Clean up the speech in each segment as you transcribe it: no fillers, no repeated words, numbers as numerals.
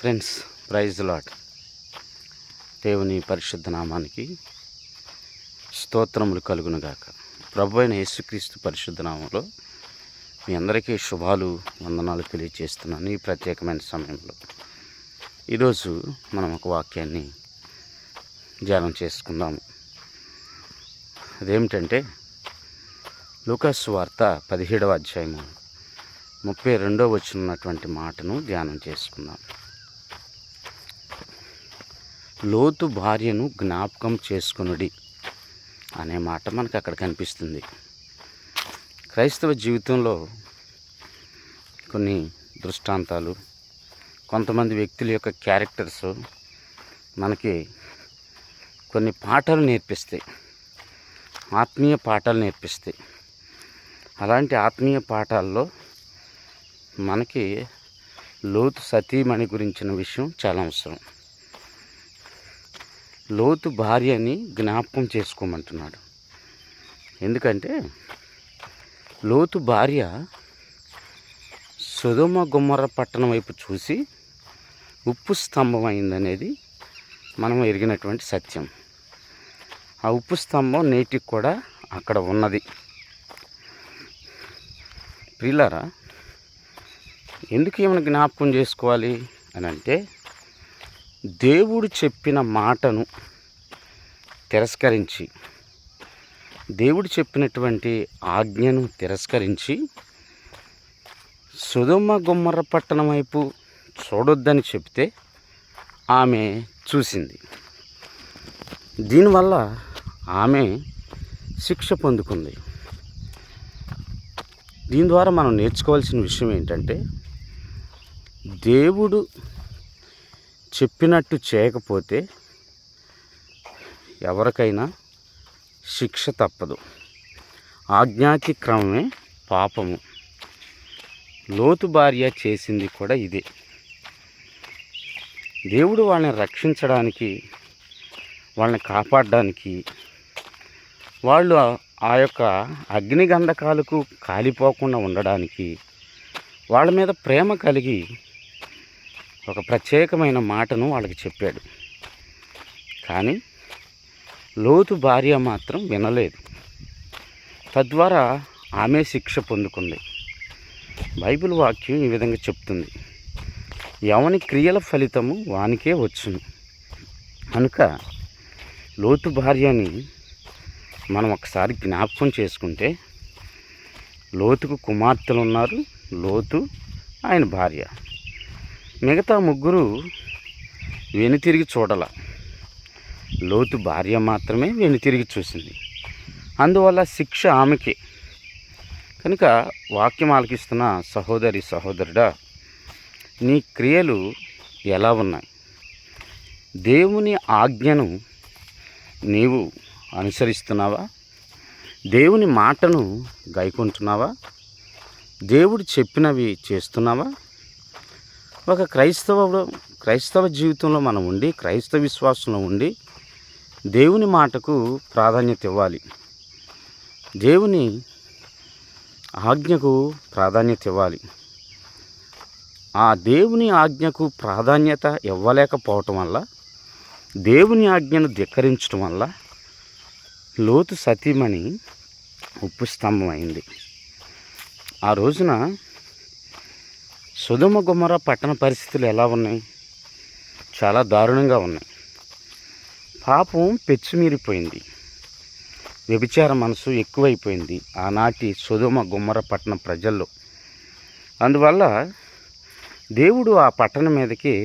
Friends, praise lord. దేవుని పరిశుద్ధ నామానికి స్తోత్రములు కలుగునుగాక. ప్రభు అయిన యేసుక్రీస్తు పరిశుద్ధ నామంలో మీ అందరికీ శుభాలు, వందనాలు తెలియజేస్తున్నాను. ఈ ప్రత్యేకమైన సమయంలో ఈరోజు మనం ఒక వాక్యాన్ని ధ్యానం చేసుకుందాము. అదేమిటంటే లూకాసు వార్త 17వ అధ్యాయము 32వ వచనం ఉన్నటువంటి మాటను ధ్యానం చేసుకుందాం. లోతు భార్యను జ్ఞాపకం చేసుకొనుడి అనే మాట మనకు అక్కడ కనిపిస్తుంది. క్రైస్తవ జీవితంలో కొన్ని దృష్టాంతాలు, కొంతమంది వ్యక్తుల యొక్క క్యారెక్టర్స్ మనకి కొన్ని పాఠాలు నేర్పిస్తాయి, ఆత్మీయ పాఠాలు నేర్పిస్తాయి. అలాంటి ఆత్మీయ పాఠాల్లో మనకి లోతు సతీమణి గురించిన విషయం చాలా అవసరం. లోతు భార్యని జ్ఞాపకం చేసుకోమంటున్నాడు. ఎందుకంటే లోతు భార్య సొదొమ గొమొర్రా పట్టణం వైపు చూసి ఉప్పు స్తంభం అయిందనేది మనం ఎరిగినటువంటి సత్యం. ఆ ఉప్పు స్తంభం నేటికి కూడా అక్కడ ఉన్నది. ప్రియులారా, ఎందుకు ఏమైనా జ్ఞాపకం చేసుకోవాలి అని అంటే, దేవుడు చెప్పిన మాటను తిరస్కరించి, దేవుడు చెప్పినటువంటి ఆజ్ఞను తిరస్కరించి సొదొమ గొమొర్రా పట్టణం వైపు చూడొద్దని చెప్తే ఆమె చూసింది. దీనివల్ల ఆమె శిక్ష పొందుకుంది. దీని ద్వారా మనం నేర్చుకోవాల్సిన విషయం ఏంటంటే, దేవుడు చెప్పినట్టు చేయకపోతే ఎవరికైనా శిక్ష తప్పదు. ఆజ్ఞాతిక్రమమే పాపము. లోతు భార్య చేసింది కూడా ఇదే. దేవుడు వాళ్ళని రక్షించడానికి, వాళ్ళని కాపాడడానికి, వాళ్ళు ఆ యొక్క అగ్నిగంధకాలకు కాలిపోకుండా ఉండడానికి వాళ్ళ మీద ప్రేమ కలిగి ఒక ప్రత్యేకమైన మాటను వాళ్ళకి చెప్పాడు. కానీ లోతు భార్య మాత్రం వినలేదు. తద్వారా ఆమె శిక్ష పొందుకుంది. బైబిల్ వాక్యం ఈ విధంగా చెప్తుంది, ఎవని క్రియల ఫలితము వానికే వచ్చును. కనుక లోతు భార్యని మనం ఒకసారి జ్ఞాపకం చేసుకుంటే, లోతుకు కుమార్తెలు ఉన్నారు, లోతు ఆయన భార్య. మిగతా ముగ్గురు వెనుతిరిగి చూడాల, లోతు భార్య మాత్రమే వెనుతిరిగి చూసింది. అందువల్ల శిక్ష ఆమెకే. కనుక వాక్యం ఆలకిస్తున్న సహోదరి, సహోదరుడా, నీ క్రియలు ఎలా ఉన్నాయి? దేవుని ఆజ్ఞను నీవు అనుసరిస్తున్నావా? దేవుని మాటను గైకొంటున్నావా? దేవుడు చెప్పినవి చేస్తున్నావా? ఒక క్రైస్తవ జీవితంలో మనం ఉండి, క్రైస్తవ విశ్వాసంలో ఉండి దేవుని మాటకు ప్రాధాన్యత ఇవ్వాలి. దేవుని ఆజ్ఞకు ప్రాధాన్యత ఇవ్వాలి. ఆ దేవుని ఆజ్ఞకు ప్రాధాన్యత ఇవ్వలేకపోవటం వల్ల, దేవుని ఆజ్ఞను ధిక్కరించడం వల్ల లోతు సతీమణి ఉప్పు స్తంభం అయింది. ఆ రోజున సొదొమ గొమొర్రా పట్టణ పరిస్థితులు ఎలా ఉన్నాయి? చాలా దారుణంగా ఉన్నాయి. పాపం పెచ్చుమీరిపోయింది, వ్యభిచార మనసు ఎక్కువైపోయింది ఆనాటి సొదొమ గొమొర్రా పట్టణ ప్రజల్లో. అందువల్ల దేవుడు ఆ పట్టణం మీదకి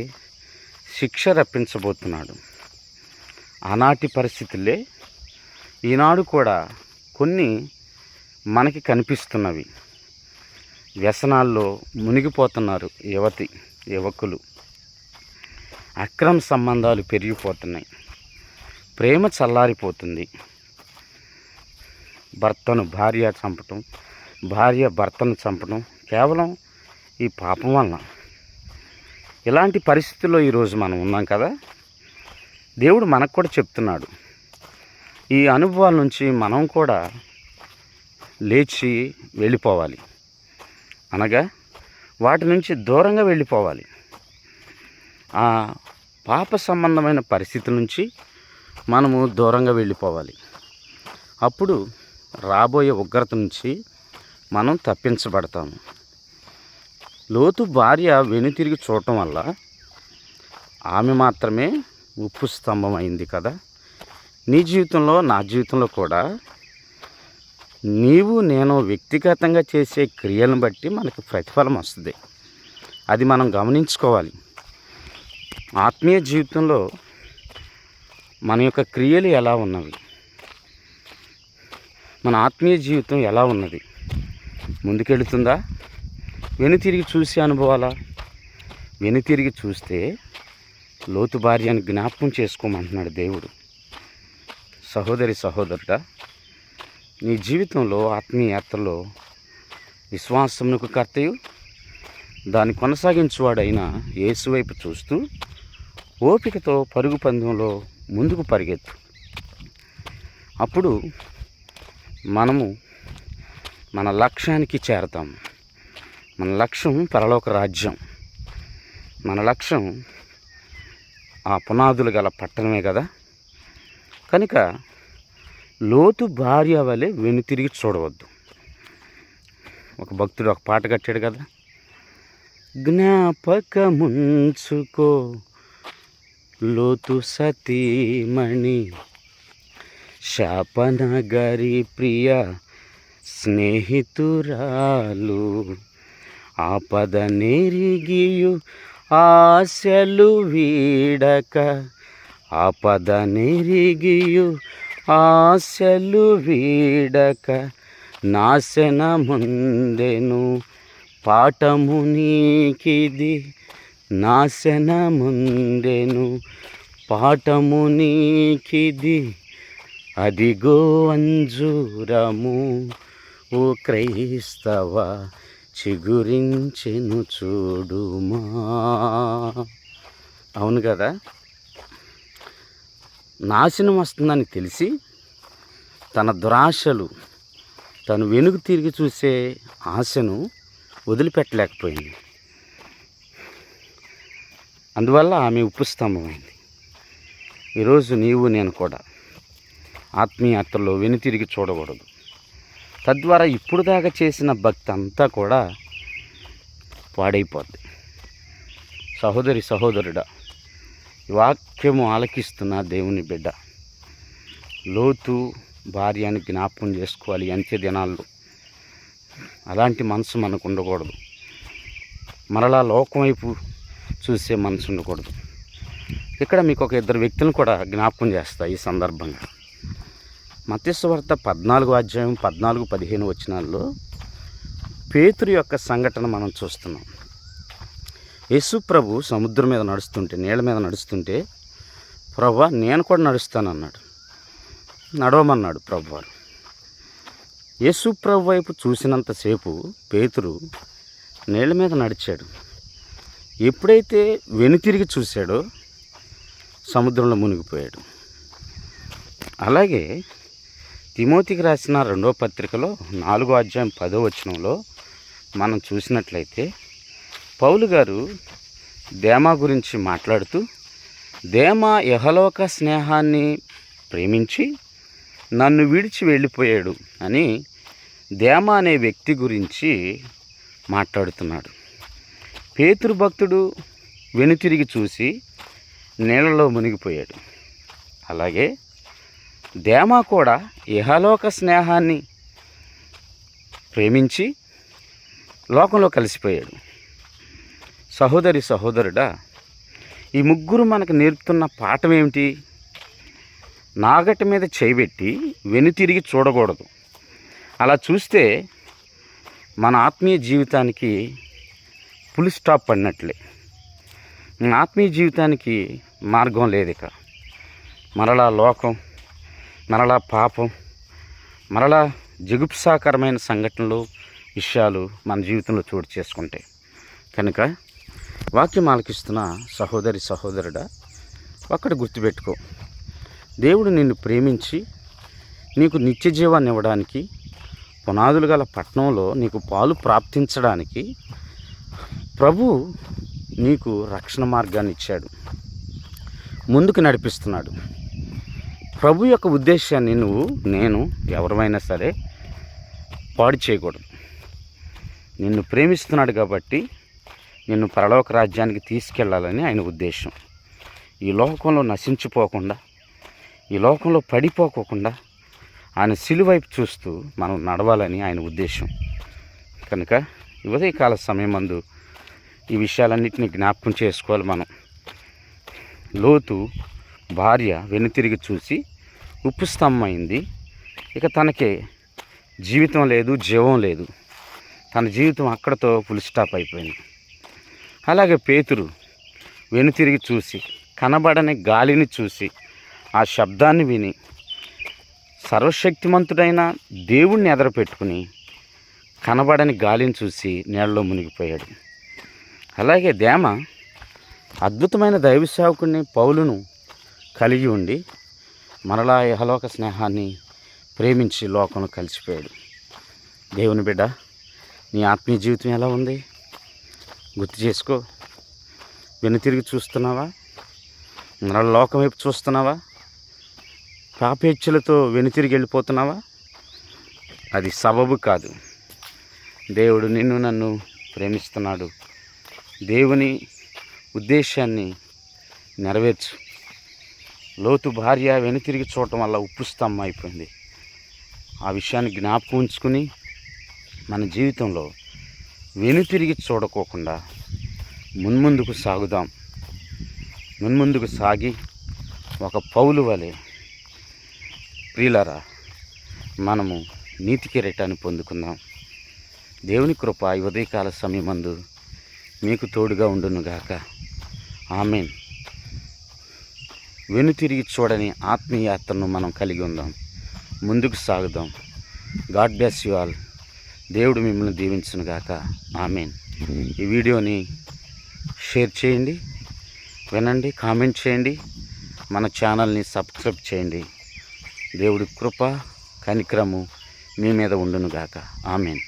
శిక్ష రప్పించబోతున్నాడు. ఆనాటి పరిస్థితులే ఈనాడు కూడా కొన్ని మనకి కనిపిస్తున్నవి. వ్యసనాల్లో మునిగిపోతున్నారు యువకులు. అక్రమ సంబంధాలు పెరిగిపోతున్నాయి. ప్రేమ చల్లారిపోతుంది. భర్తను భార్య చంపటం, భార్య భర్తను చంపటం కేవలం ఈ పాపం వలన. ఇలాంటి పరిస్థితుల్లో ఈరోజు మనం ఉన్నాం కదా. దేవుడు మనకు కూడా చెప్తున్నాడు, ఈ అనుభవాల నుంచి మనం కూడా లేచి వెళ్ళిపోవాలి. అనగా వాటి నుంచి దూరంగా వెళ్ళిపోవాలి. ఆ పాప సంబంధమైన పరిస్థితి నుంచి మనము దూరంగా వెళ్ళిపోవాలి. అప్పుడు రాబోయే ఉగ్రత నుంచి మనం తప్పించబడతాము. లోతు భార్య వెనుతిరిగి చూడటం వల్ల ఆమె మాత్రమే ఉప్పు స్తంభం అయింది కదా. నీ జీవితంలో, నా జీవితంలో కూడా నీవు నేను వ్యక్తిగతంగా చేసే క్రియలను బట్టి మనకు ప్రతిఫలం వస్తుంది. అది మనం గమనించుకోవాలి. ఆత్మీయ జీవితంలో మన యొక్క క్రియలు ఎలా ఉన్నవి, మన ఆత్మీయ జీవితం ఎలా ఉన్నది, ముందుకెళ్తుందా? వెనుతిరిగి చూసే అనుభవాలా? వెనుతిరిగి చూస్తే లోతు భార్యను జ్ఞాపకం చేసుకోమంటున్నాడు దేవుడు. సహోదరి సహోదరుడా, నీ జీవితంలో ఆత్మీయ యాత్రలో విశ్వాసమునకు కర్తయు దాన్ని కొనసాగించువాడైన యేసు వైపు చూస్తూ ఓపికతో పరుగు పందెంలో ముందుకు పరిగెత్తు. అప్పుడు మనము మన లక్ష్యానికి చేరతాం. మన లక్ష్యం పరలోక రాజ్యం. మన లక్ష్యం ఆ పునాదులు గల పట్టణమే కదా. కనుక లోతు భార్య వలె వెనుతిరిగి చూడవద్దు. ఒక భక్తుడు ఒక పాట కట్టాడు కదా, జ్ఞాపకముంచుకో లోతు సతీమణి, శాపనగరి ప్రియ స్నేహితురాలు, ఆపద నెరిగియు ఆశలు వీడక, ఆపద నెరిగియు ఆశలు వీడక, నాశనముందెను పాఠము నీకిది, నాశనముందెను పాఠము నీకిది, అదిగో అంజూరము ఓ క్రైస్తవ చిగురించెను చూడుమా. అవును కదా. నాశనం వస్తుందని తెలిసి తన దురాశలు, తను వెనుక తిరిగి చూసే ఆశను వదిలిపెట్టలేకపోయింది. అందువల్ల ఆమె ఉప్పు స్తంభమైంది. ఈరోజు నీవు నేను కూడా ఆత్మీయతలో వెనుతిరిగి చూడకూడదు. తద్వారా ఇప్పుడు దాకా చేసిన భక్తి అంతా కూడా పాడైపోద్ది. సహోదరి సహోదరుడా, వాక్యము ఆలకిస్తున్న దేవుని బిడ్డ, లోతు భార్యని జ్ఞాపకం చేసుకోవాలి అంత్య దినాల్లో. అలాంటి మనసు మనకు ఉండకూడదు. మరలా లోకం వైపు చూసే మనసు ఉండకూడదు. ఇక్కడ మీకు ఒక ఇద్దరు వ్యక్తులను కూడా జ్ఞాపకం చేస్తా ఈ సందర్భంగా. మత్తయి సువార్త 14:14-15 వచనాల్లో పేతురు యొక్క సంఘటన మనం చూస్తున్నాం. యేసు ప్రభు సముద్రం మీద నడుస్తుంటే, నీళ్ళ మీద నడుస్తుంటే, ప్రభువా నేను కూడా నడుస్తానన్నాడు. నడవమన్నాడు ప్రభువారు. యేసు ప్రభు వైపు చూసినంతసేపు పేతురు నీళ్ళ మీద నడిచాడు. ఎప్పుడైతే వెనుతిరిగి చూశాడో సముద్రంలో మునిగిపోయాడు. అలాగే తిమోతికి రాసిన 2వ పత్రికలో 4:10 వచనంలో మనం చూసినట్లయితే పౌలు గారు దేమా గురించి మాట్లాడుతూ, దేమా యెహలోక స్నేహాన్ని ప్రేమించి నన్ను విడిచి వెళ్ళిపోయాడు అని దేమా అనే వ్యక్తి గురించి మాట్లాడుతున్నాడు. పేతురు భక్తుడు వెనుతిరిగి చూసి నీళ్ళలో మునిగిపోయాడు. అలాగే దేమా కూడా ఇహలోక స్నేహాన్ని ప్రేమించి లోకంలో కలిసిపోయాడు. సహోదరి సహోదరుడా, ఈ ముగ్గురు మనకు నేర్పుతున్న పాఠం ఏమిటి? నాగటి మీద చేయబెట్టి వెనుతిరిగి చూడకూడదు. అలా చూస్తే మన ఆత్మీయ జీవితానికి ఫుల్ స్టాప్ పడినట్లే. ఆత్మీయ జీవితానికి మార్గం లేదు. ఇక మరలా లోకం, మరలా పాపం, మరలా జగుప్సాకరమైన సంఘటనలు, విషయాలు మన జీవితంలో చోటు చేసుకుంటాయి. కనుక వాక్యం ఆలకిస్తున్న సహోదరి సహోదరుడా, ఒక్కటి గుర్తుపెట్టుకో. దేవుడు నిన్ను ప్రేమించి నీకు నిత్య జీవాన్ని ఇవ్వడానికి, పునాదులు గల పట్టణంలో నీకు పాలు ప్రాప్తించడానికి ప్రభు నీకు రక్షణ మార్గాన్ని ఇచ్చాడు, ముందుకు నడిపిస్తున్నాడు. ప్రభు యొక్క ఉద్దేశాన్ని నేను ఎవరైనా సరే పాడు చేయకూడదు. నిన్ను ప్రేమిస్తున్నాడు కాబట్టి నిన్ను పరలోక రాజ్యానికి తీసుకెళ్ళాలని ఆయన ఉద్దేశం. ఈ లోకంలో నశించిపోకుండా, ఈ లోకంలో పడిపోకుండా ఆయన సిలువైపు చూస్తూ మనం నడవాలని ఆయన ఉద్దేశం. కనుక ఉదయకాల సమయమందు ఈ విషయాలన్నింటినీ జ్ఞాపకం చేసుకోవాలి మనం. లోతు భార్య వెనుతిరిగి చూసి ఉప్పు స్తంభమైంది. ఇక తనకే జీవితం లేదు, జీవం లేదు. తన జీవితం అక్కడతో ఫుల్ స్టాప్ అయిపోయింది. అలాగే పేతురు వెనుతిరిగి చూసి కనబడని గాలిని చూసి ఆ శబ్దాన్ని విని సర్వశక్తిమంతుడైన దేవుణ్ణి ఎదరపెట్టుకుని కనబడని గాలిని చూసి నీళ్ళలో మునిగిపోయాడు. అలాగే దేమ అద్భుతమైన దైవ సేవకుడిని పౌలును కలిగి ఉండి మరలా ఇహలోక స్నేహాన్ని ప్రేమించి లోకంలో కలిసిపోయాడు. దేవుని బిడ్డ, నీ ఆత్మీయ జీవితం ఎలా ఉంది? గుర్తు చేసుకో. వెనుతిరిగి చూస్తున్నావా? మరలా లోకం వైపు చూస్తున్నావా? పాపేచ్ఛలతో వెనుతిరిగి వెళ్ళిపోతున్నావా? అది సబబు కాదు. దేవుడు నిన్ను నన్ను ప్రేమిస్తున్నాడు. దేవుని ఉద్దేశాన్ని నెరవేర్చు. లోతు భార్య వెనుతిరిగి చూడటం వల్ల ఉప్పు స్తంభం అయిపోయింది. ఆ విషయాన్ని జ్ఞాపకం ఉంచుకుని మన జీవితంలో వెనుతిరిగి చూడకోకుండా మున్ముందుకు సాగుదాం. మున్ముందుకు సాగి ఒక పౌలు వలె ప్రియులారా మనము నీతి కిరీటాన్ని పొందుకుందాం. దేవుని కృప ఈ ఉదయకాల సమయమందు మీకు తోడుగా ఉండునుగాక. ఆమేన్. వెనుతిరిగి చూడని ఆత్మీయాత్రను మనం కలిగి ఉందాం. ముందుకు సాగుదాం. God bless you all. దేవుడు మిమ్మల్ని దీవించునుగాక. ఆమేన్. ఈ వీడియోని షేర్ చేయండి, వినండి, కామెంట్ చేయండి, మన ఛానల్ని సబ్స్క్రైబ్ చేయండి. దేవుడి కృప కనికరము మీ మీద ఉండునుగాక. ఆమేన్.